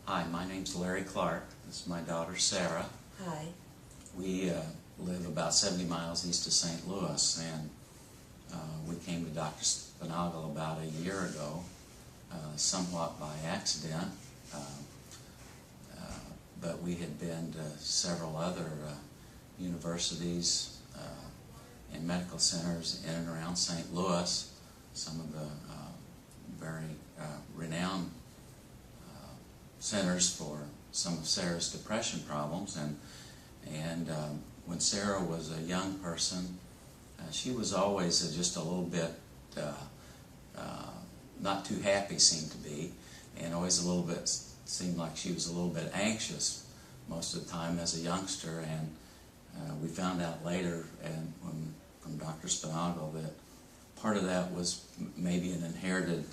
Hi, my name's Larry Clark. This is my daughter Sara. Hi. We live about 70 miles east of St. Louis, and we came to Dr. Sponaugle about a year ago, somewhat by accident, but we had been to several other universities and medical centers in and around St. Louis, some of the very renowned centers for some of Sara's depression problems, and when Sara was a young person, she was always just a little bit not too happy, seemed to be, and always a little bit seemed like she was a little bit anxious most of the time as a youngster. And we found out later, from Dr. Sponaugle, that part of that was maybe an inherited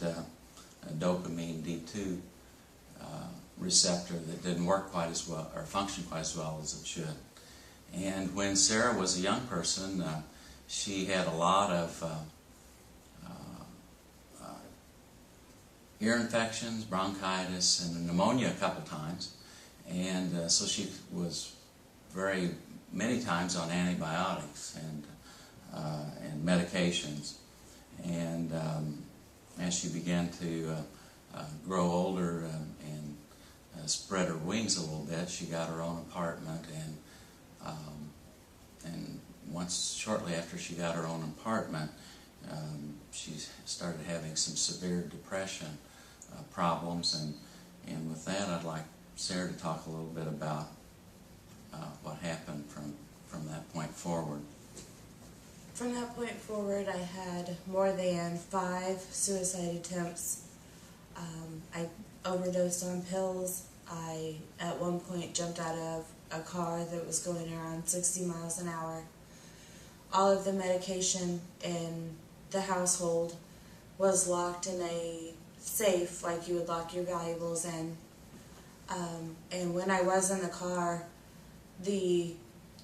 dopamine D2 receptor that didn't work quite as well, or function quite as well as it should. And when Sara was a young person, she had a lot of ear infections, bronchitis, and pneumonia a couple times. And so she was many times on antibiotics and medications. And as she began to grow older and spread her wings a little bit, she got her own apartment, and shortly after she got her own apartment, she started having some severe depression problems, and with that, I'd like Sara to talk a little bit about what happened from that point forward. From that point forward, I had more than 5 suicide attempts. I overdosed on pills. I, at one point, jumped out of a car that was going around 60 miles an hour. All of the medication in the household was locked in a safe, like you would lock your valuables in. And when I was in the car, the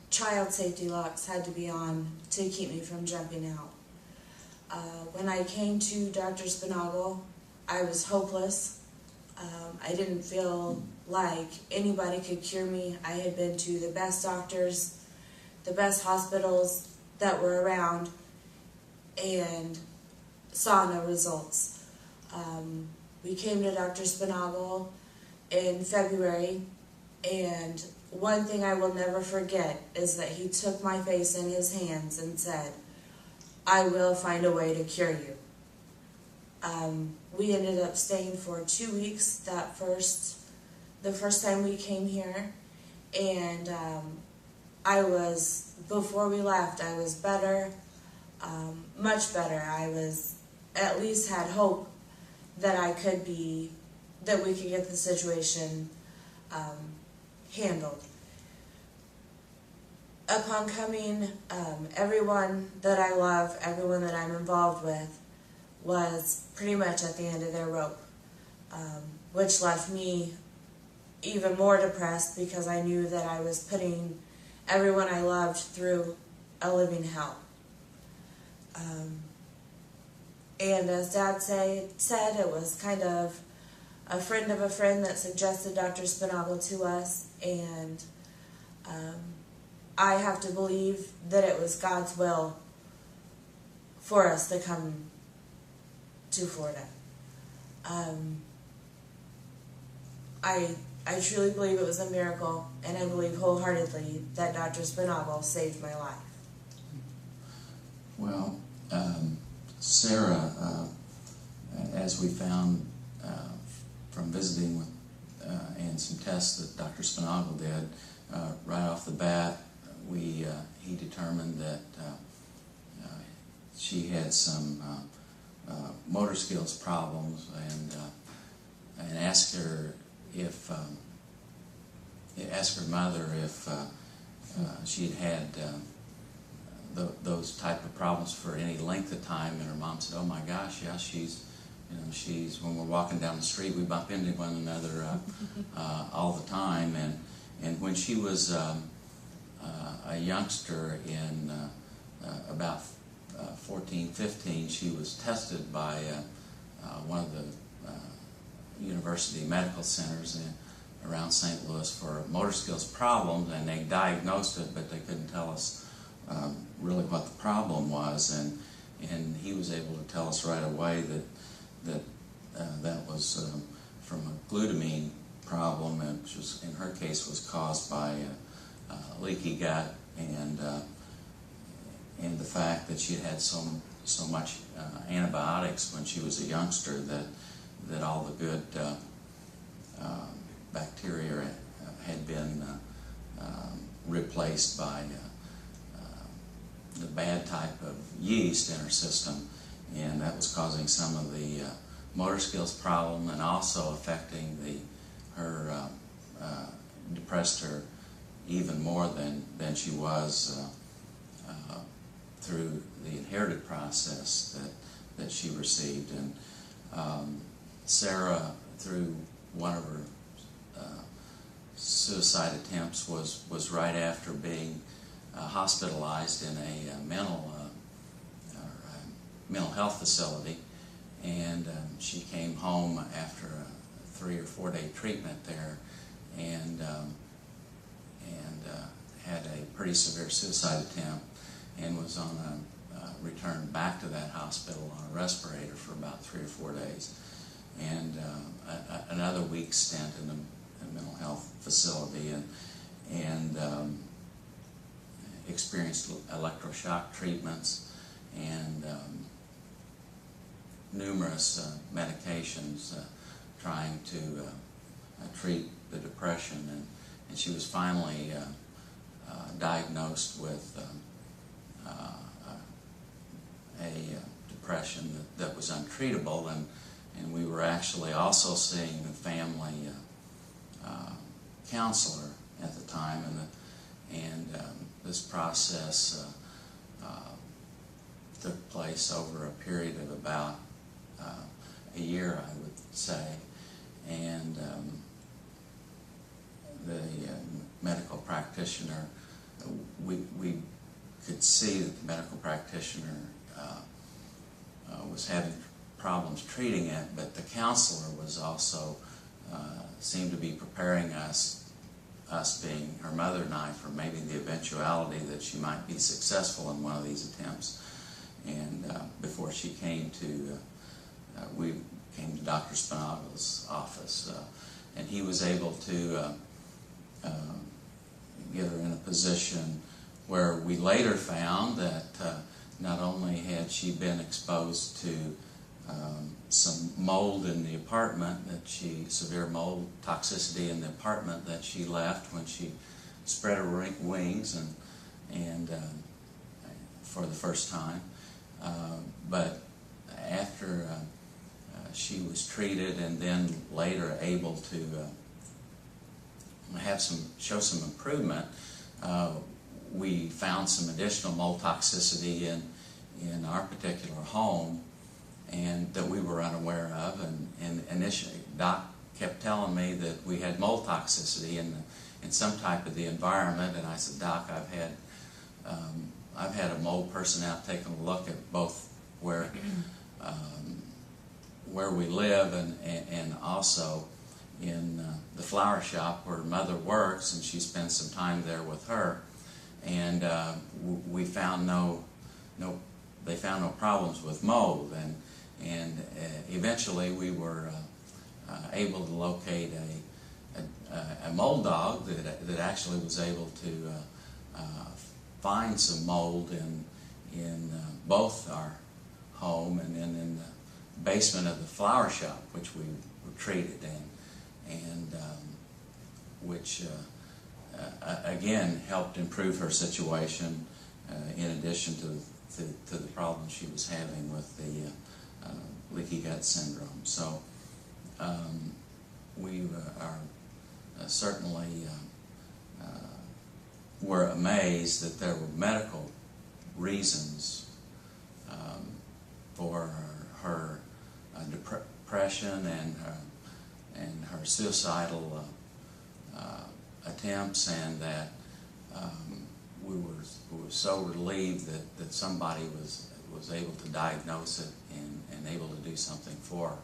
child safety locks had to be on to keep me from jumping out. When I came to Dr. Sponaugle, I was hopeless. I didn't feel like anybody could cure me. I had been to the best doctors, the best hospitals that were around, and saw no results. We came to Dr. Sponaugle in February, and one thing I will never forget is that he took my face in his hands and said, "I will find a way to cure you." We ended up staying for 2 weeks the first time we came here, and before we left, I was better, much better. I at least had hope that we could get the situation handled. Upon coming, everyone that I love, everyone that I'm involved with, was pretty much at the end of their rope, which left me even more depressed because I knew that I was putting everyone I loved through a living hell. And as Dad said, it was kind of a friend of a friend that suggested Dr. Sponaugle to us, and I have to believe that it was God's will for us to come to Florida. I truly believe it was a miracle, and I believe wholeheartedly that Dr. Sponaugle saved my life. Well, Sara, as we found from visiting with and some tests that Dr. Sponaugle did, right off the bat, he determined that she had some motor skills problems, and asked her mother if she'd had those type of problems for any length of time, and her mom said, "Oh my gosh, yeah, she's when we're walking down the street, we bump into one another all the time." And when she was a youngster in about 14, 15, she was tested by one of the university medical centers around St. Louis for motor skills problems, and they diagnosed it, but they couldn't tell us really what the problem was, and he was able to tell us right away that was from a glutamine problem, which was, in her case, was caused by leaky gut, and the fact that she had so much antibiotics when she was a youngster that all the good bacteria had been replaced by the bad type of yeast in her system, and that was causing some of the motor skills problem, and also affecting her depressed her even more than she was through the inherited process that she received. And Sara, through one of her suicide attempts, was right after being hospitalized in a mental health facility, and she came home after a 3 or 4 day treatment there, and had a pretty severe suicide attempt, and was on a return back to that hospital on a respirator for about 3 or 4 days, and another week stint in a mental health facility, and experienced electroshock treatments and numerous medications trying to treat the depression, and she was finally diagnosed with a depression that was untreatable, and we were actually also seeing the family counselor at the time, and this process took place over a period of about a year, I would say, and the medical practitioner, we could see that the medical practitioner was having problems treating it, but the counselor was also seemed to be preparing us being her mother and I, for maybe the eventuality that she might be successful in one of these attempts. And before she came to, we came to Dr. Sponaugle's office, and he was able to get her in a position where we later found that not only had she been exposed to some mold in the apartment, severe mold toxicity in the apartment that she left when she spread her wings and for the first time, but after she was treated and then later able to show some improvement, we found some additional mold toxicity in our particular home, and that we were unaware of. And initially, Doc kept telling me that we had mold toxicity in some type of the environment, and I said, Doc, I've had a mold person out taking a look at both where we live and also in the flower shop where Mother works, and she spends some time there with her, and we found they found no problems with mold, and eventually we were able to locate a mold dog that actually was able to find some mold in both our home and then in the basement of the flower shop, which we were treated in, and which again helped improve her situation, in addition to the problems she was having with the leaky gut syndrome. So we are certainly were amazed that there were medical reasons for her depression and her suicidal attempts, and that we were so relieved that somebody was able to diagnose it and able to do something for her.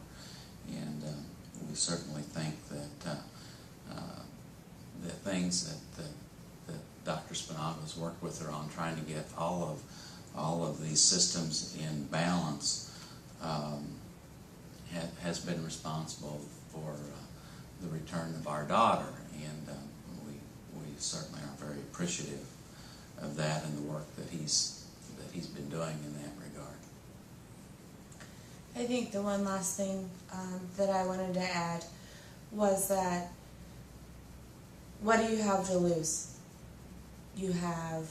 And we certainly think that things that Dr. Sponaugle has worked with her on, trying to get all of these systems in balance, has been responsible for the return of our daughter, and we certainly are very appreciative of that and the work that he's been doing in that regard. I think the one last thing that I wanted to add was that, what do you have to lose? You have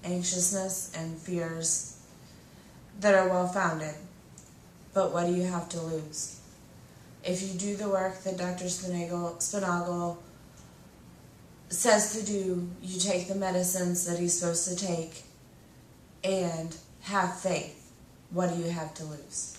anxiousness and fears that are well-founded, but what do you have to lose? If you do the work that Dr. Sponaugle says to do, you take the medicines that he's supposed to take, and have faith, what do you have to lose?